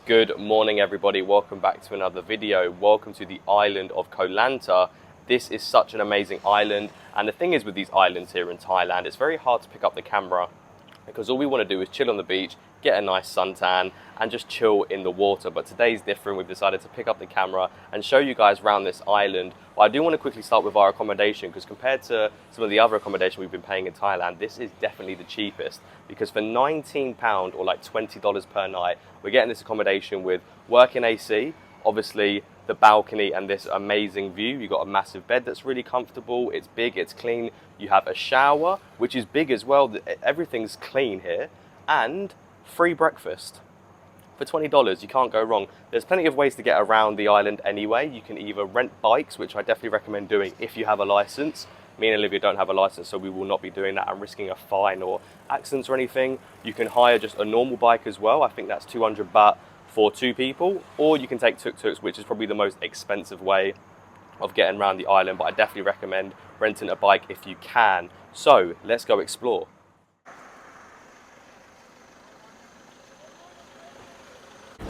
Good morning everybody, welcome back to another video. Welcome to the island of Koh Lanta. This is such an amazing island, and the thing is with these islands here in Thailand, it's very hard to pick up the camera because all we want to do is chill on the beach, get a nice suntan and just chill in the water. But today's different. We've decided to pick up the camera and show you guys around this island. But I do want to quickly start with our accommodation, because compared to some of the other accommodation we've been paying in Thailand, this is definitely the cheapest, because for £19 or like $20 per night, we're getting this accommodation with working AC, obviously the balcony and this amazing view. You've got a massive bed that's really comfortable, it's big, it's clean. You have a shower, which is big as well. Everything's clean here, and free breakfast. For $20, you can't go wrong. There's plenty of ways to get around the island anyway. You can either rent bikes, which I definitely recommend doing if you have a license. Me and Olivia don't have a license, so we will not be doing that and risking a fine or accidents or anything. You can hire just a normal bike as well. I think that's 200 baht for 2 people. Or you can take tuk-tuks, which is probably the most expensive way of getting around the island, but I definitely recommend renting a bike if you can. So let's go explore.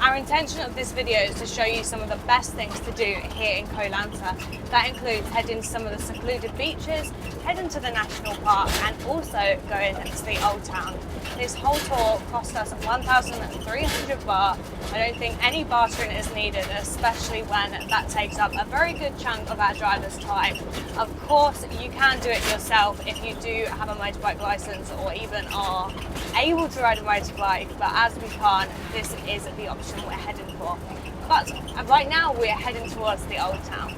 Our intention of this video is to show you some of the best things to do here in Koh Lanta. That includes heading to some of the secluded beaches, heading to the national park and also going to the old town. This whole tour cost us 1,300 baht. I don't think any bartering is needed, especially when that takes up a very good chunk of our driver's time. Of course, you can do it yourself if you do have a motorbike license or even are able to ride a motorbike, but as we can't, this is the option we're heading for. But right now we're heading towards the old town.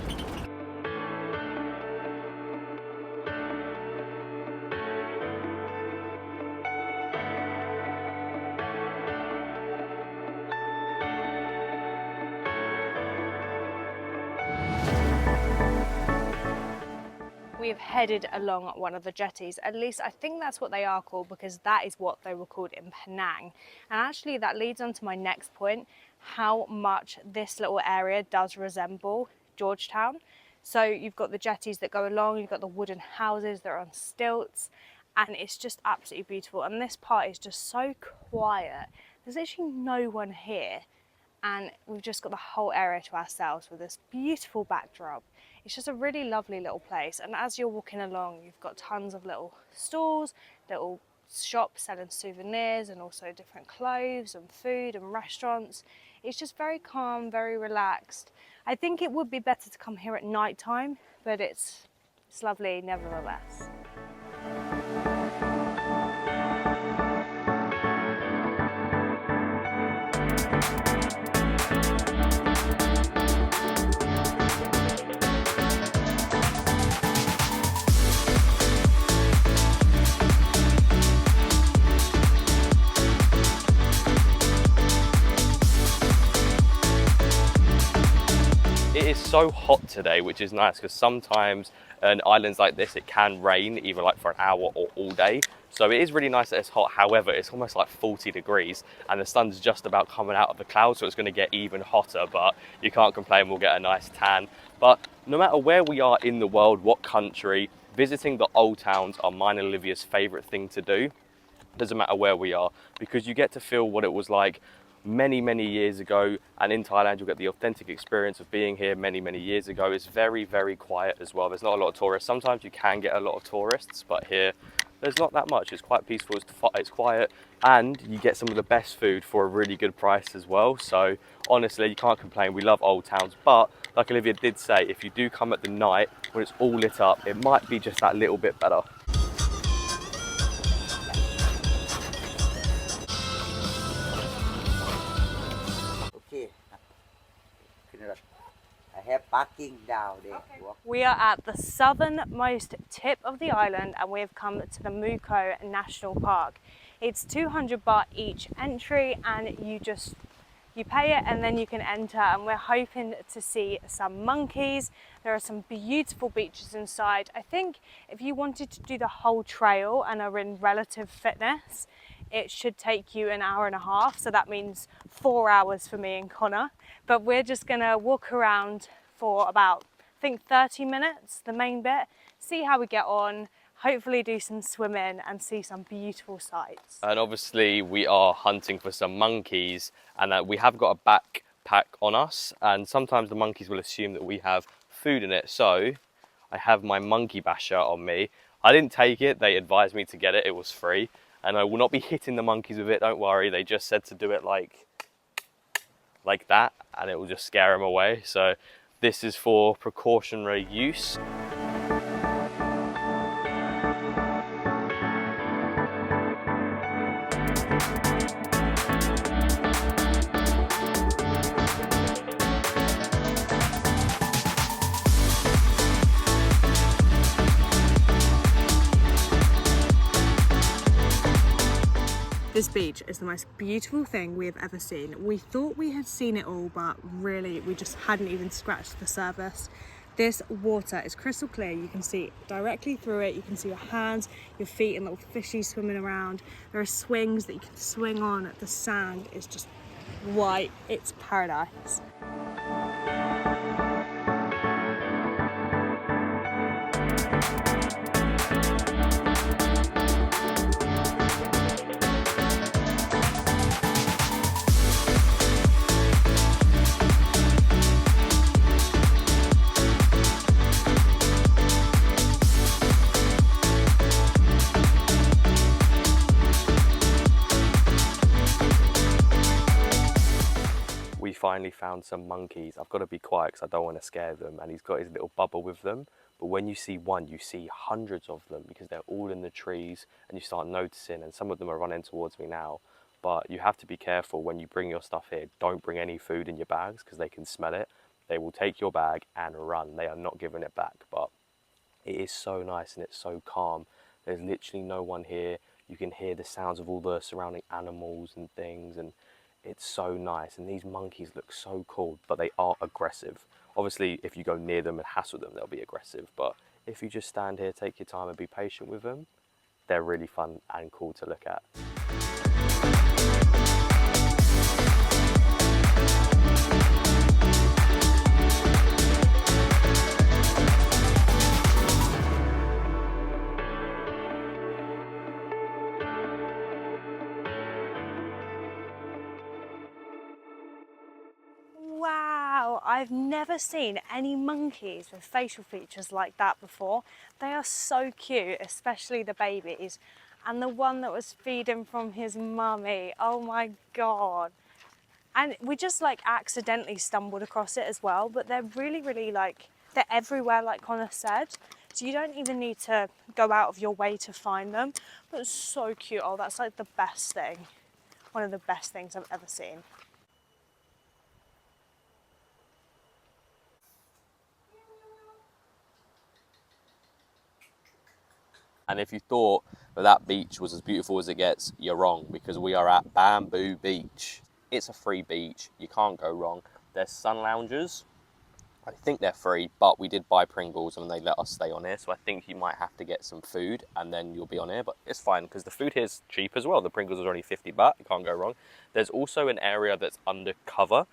We've headed along one of the jetties. At least I think that's what they are called, because that is what they were called in Penang. And actually that leads on to my next point, how much this little area does resemble Georgetown. So you've got the jetties that go along, you've got the wooden houses that are on stilts, and it's just absolutely beautiful. And this part is just so quiet. There's actually no one here, and we've just got the whole area to ourselves with this beautiful backdrop. It's just a really lovely little place, and as you're walking along you've got tons of little stalls, little shops selling souvenirs and also different clothes and food and restaurants. It's just very calm, very relaxed. I think it would be better to come here at night time, but it's lovely nevertheless. It is so hot today, which is nice, because sometimes in islands like this it can rain either like for an hour or all day. So it is really nice that it's hot. However, it's almost like 40 degrees and the sun's just about coming out of the clouds, so it's going to get even hotter, but you can't complain, we'll get a nice tan. But no matter where we are in the world, what country, visiting the old towns are mine and Olivia's favourite thing to do. Doesn't matter where we are, because you get to feel what it was like many years ago, and in Thailand you'll get the authentic experience of being here many years ago. It's very quiet as well. There's not a lot of tourists. Sometimes you can get a lot of tourists, but here there's not that much. It's quite peaceful, it's quiet, and you get some of the best food for a really good price as well. So honestly, you can't complain. We love old towns, but like Olivia did say, if you do come at the night when it's all lit up, it might be just that little bit better. I have parking down there. Okay. We are at the southernmost tip of the island and we have come to the Koh National Park. It's 200 baht each entry, and you pay it and then you can enter, and we're hoping to see some monkeys. There are some beautiful beaches inside. I think if you wanted to do the whole trail and are in relative fitness, it should take you an hour and a half, so that means 4 hours for me and Connor. But we're just gonna walk around for about, I think, 30 minutes, the main bit, see how we get on, hopefully do some swimming and see some beautiful sights. And obviously we are hunting for some monkeys, and we have got a backpack on us, and sometimes the monkeys will assume that we have food in it. So I have my monkey basher on me. I didn't take it, they advised me to get it, it was free. And I will not be hitting the monkeys with it, don't worry. They just said to do it like that, and it will just scare them away. So this is for precautionary use. This beach is the most beautiful thing we have ever seen. We thought we had seen it all, but really we just hadn't even scratched the surface. This water is crystal clear. You can see directly through it. You can see your hands, your feet, and little fishies swimming around. There are swings that you can swing on. The sand is just white. It's paradise. We finally found some monkeys. I've got to be quiet because I don't want to scare them, and he's got his little bubble with them. But when you see one, you see hundreds of them because they're all in the trees, and you start noticing, and some of them are running towards me now. But you have to be careful when you bring your stuff here. Don't bring any food in your bags because they can smell it. They will take your bag and run. They are not giving it back. But it is so nice and it's so calm. There's literally no one here. You can hear the sounds of all the surrounding animals and things, and it's so nice. And these monkeys look so cool, but they are aggressive. Obviously, if you go near them and hassle them, they'll be aggressive. But if you just stand here, take your time and be patient with them, they're really fun and cool to look at. Wow, I've never seen any monkeys with facial features like that before. They are so cute, especially the babies. And the one that was feeding from his mummy, oh my God. And we just like accidentally stumbled across it as well, but they're really like, they're everywhere like Connor said. So you don't even need to go out of your way to find them, but it's so cute. Oh, that's like the best thing. One of the best things I've ever seen. And if you thought that that beach was as beautiful as it gets, you're wrong, because we are at Bamboo Beach. It's a free beach, you can't go wrong. There's sun loungers, I think they're free, but we did buy Pringles and they let us stay on here, so I think you might have to get some food and then you'll be on here, but it's fine because the food here is cheap as well. The Pringles are only 50 baht, you can't go wrong. There's also an area that's undercover,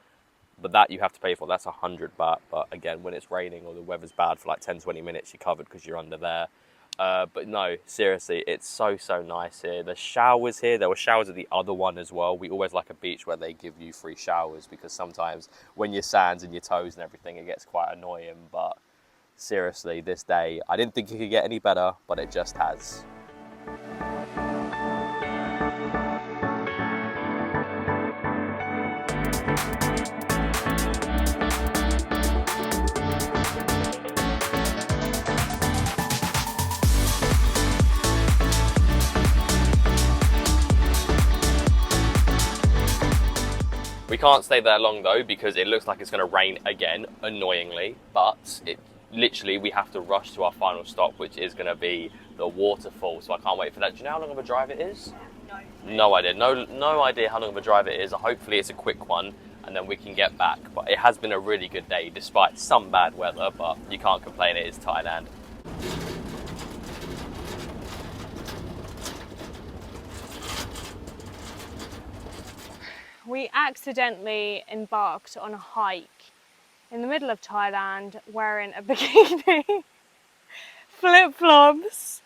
but that you have to pay for. That's 100 baht, but again, when it's raining or the weather's bad for like 10-20 minutes, you're covered because you're under there. But no, seriously, it's so nice here. The showers here, there were showers at the other one as well. We always like a beach where they give you free showers, because sometimes when your sands and your toes and everything, it gets quite annoying. But seriously, this day, I didn't think it could get any better, but it just has. We can't stay there long though, because it looks like it's going to rain again, annoyingly, but literally we have to rush to our final stop, which is going to be the waterfall, so I can't wait for that. Do you know how long of a drive it is? No idea. No idea how long of a drive it is. Hopefully it's a quick one and then we can get back, but it has been a really good day despite some bad weather, but you can't complain, it is Thailand. We accidentally embarked on a hike in the middle of Thailand wearing a bikini, flip-flops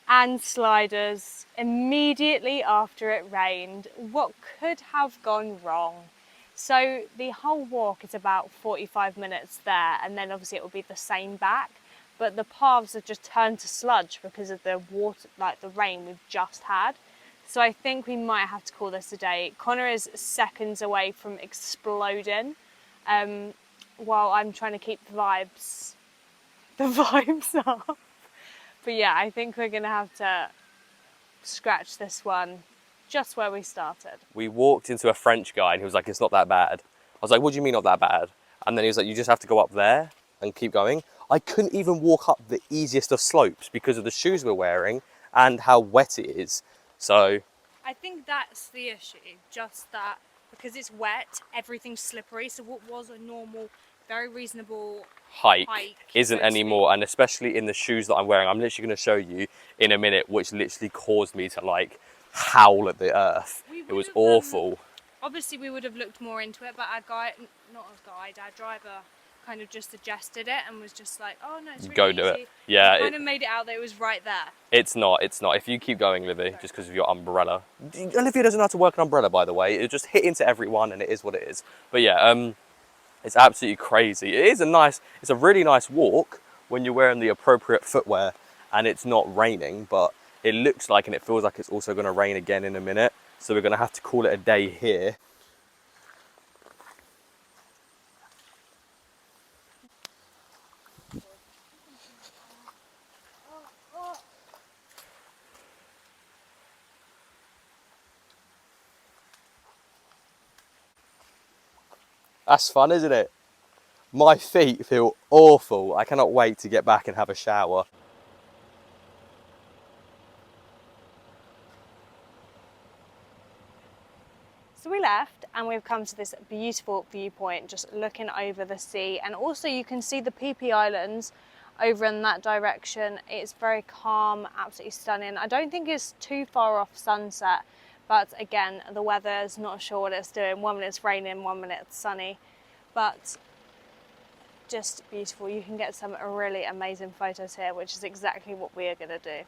and sliders immediately after it rained. What could have gone wrong? So the whole walk is about 45 minutes there, and then obviously it will be the same back, but the paths have just turned to sludge because of the water, like the rain we've just had. So I think we might have to call this a day. Connor is seconds away from exploding, while I'm trying to keep the vibes up. But yeah, I think we're gonna have to scratch this one just where we started. We walked into a French guy and he was like, it's not that bad. I was like, what do you mean not that bad? And then he was like, you just have to go up there and keep going. I couldn't even walk up the easiest of slopes because of the shoes we're wearing and how wet it is. So I think that's the issue, just that because it's wet, everything's slippery. So what was a normal, very reasonable hike isn't so to speak, anymore, and especially in the shoes that I'm wearing. I'm literally going to show you in a minute, which literally caused me to like howl at the earth. It was awful. Obviously we would have looked more into it, but our guide, not a guide, our driver kind of just suggested it and was just like, oh no, it's really Go easy. do it. Yeah, kind of made it out that it was right there. It's not. If you keep going, Livvy, just because of your umbrella. Olivia doesn't know how to work an umbrella, by the way. It just hit into everyone and it is what it is. But yeah, it's absolutely crazy. It's a really nice walk when you're wearing the appropriate footwear and it's not raining, but it looks like and it feels like it's also going to rain again in a minute. So we're going to have to call it a day here. That's fun, isn't it? My feet feel awful. I cannot wait to get back and have a shower. So we left and we've come to this beautiful viewpoint, just looking over the sea. And also you can see the PP Islands over in that direction. It's very calm, absolutely stunning. I don't think it's too far off sunset, but again, the weather is not sure what it's doing. 1 minute it's raining, 1 minute it's sunny, but just beautiful. You can get some really amazing photos here, which is exactly what we are going to do.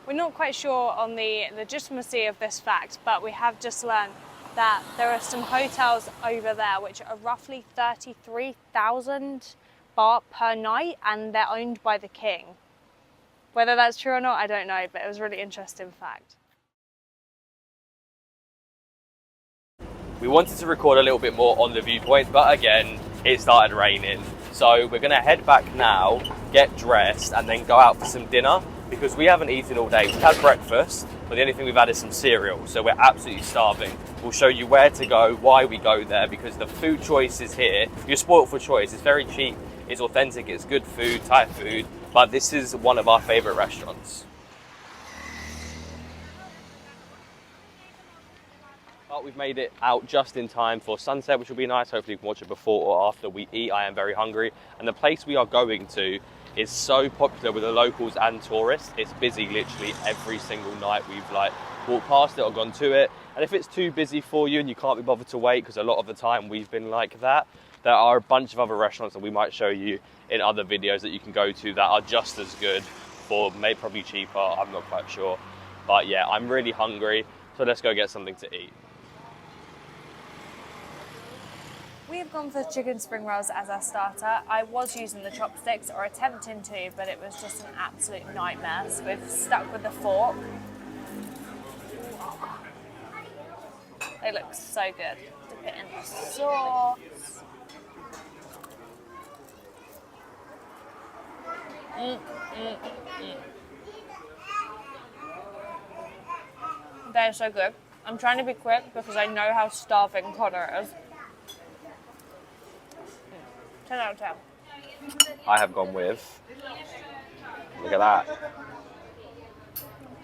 We're not quite sure on the legitimacy of this fact, but we have just learned that there are some hotels over there which are roughly 33,000 baht per night, and they're owned by the king. Whether that's true or not, I don't know, but it was a really interesting fact. We wanted to record a little bit more on the viewpoint, but again, it started raining. So we're gonna head back now, get dressed, and then go out for some dinner because we haven't eaten all day. We had breakfast, but the only thing we've had is some cereal, so we're absolutely starving. We'll show you where to go, why we go there, because the food choices here, you're spoiled for choice. It's very cheap, it's authentic, it's good food, Thai food, but this is one of our favorite restaurants. But we've made it out just in time for sunset, which will be nice. Hopefully you can watch it before or after we eat. I am very hungry. And the place we are going to is so popular with the locals and tourists. It's busy literally every single night. We've like walked past it or gone to it. And if it's too busy for you and you can't be bothered to wait, because a lot of the time we've been like that, there are a bunch of other restaurants that we might show you in other videos that you can go to that are just as good for maybe probably cheaper. I'm not quite sure. But yeah, I'm really hungry. So let's go get something to eat. We have gone for chicken spring rolls as our starter. I was using the chopsticks or attempting to, but it was just an absolute nightmare. So we've stuck with the fork. They look so good. Dip it in the sauce. They're so good. I'm trying to be quick because I know how starving Connor is. 10 out of 10. I have gone with, look at that,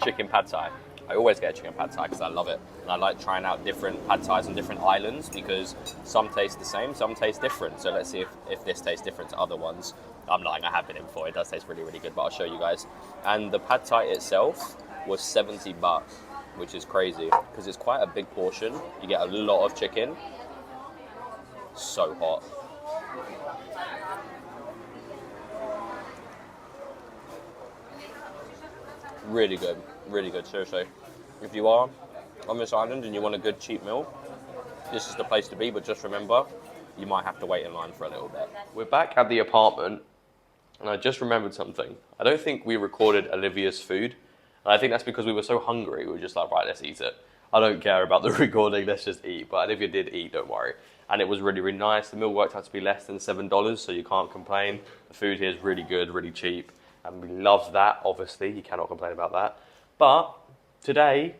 chicken pad thai. I always get a chicken pad thai because I love it. And I like trying out different pad thais on different islands because some taste the same, some taste different. So let's see if this tastes different to other ones. I'm lying, I have been in before. It does taste really, really good, but I'll show you guys. And the pad thai itself was 70 baht, which is crazy because it's quite a big portion. You get a lot of chicken. So hot. Really good, seriously. If you are on this island and you want a good cheap meal, this is the place to be, but just remember, you might have to wait in line for a little bit. We're back at the apartment, and I just remembered something. I don't think we recorded Olivia's food, and I think that's because we were so hungry, we were just like, right, let's eat it. I don't care about the recording, let's just eat. But Olivia did eat, don't worry. And it was really, really nice. The meal worked out to be less than $7, so you can't complain. The food here is really good, really cheap, and we love that, obviously. You cannot complain about that. But today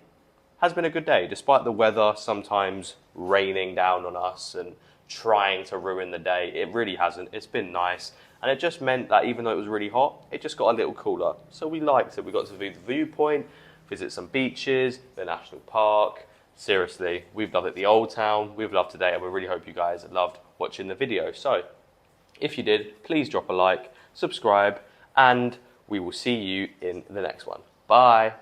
has been a good day, despite the weather sometimes raining down on us and trying to ruin the day. It really hasn't. It's been nice. And it just meant that even though it was really hot, it just got a little cooler. So we liked it. We got to view the viewpoint, visit some beaches, the national park. Seriously, we've loved it. The old town, we've loved today, and we really hope you guys loved watching the video. So if you did, please drop a like, subscribe, and we will see you in the next one. Bye.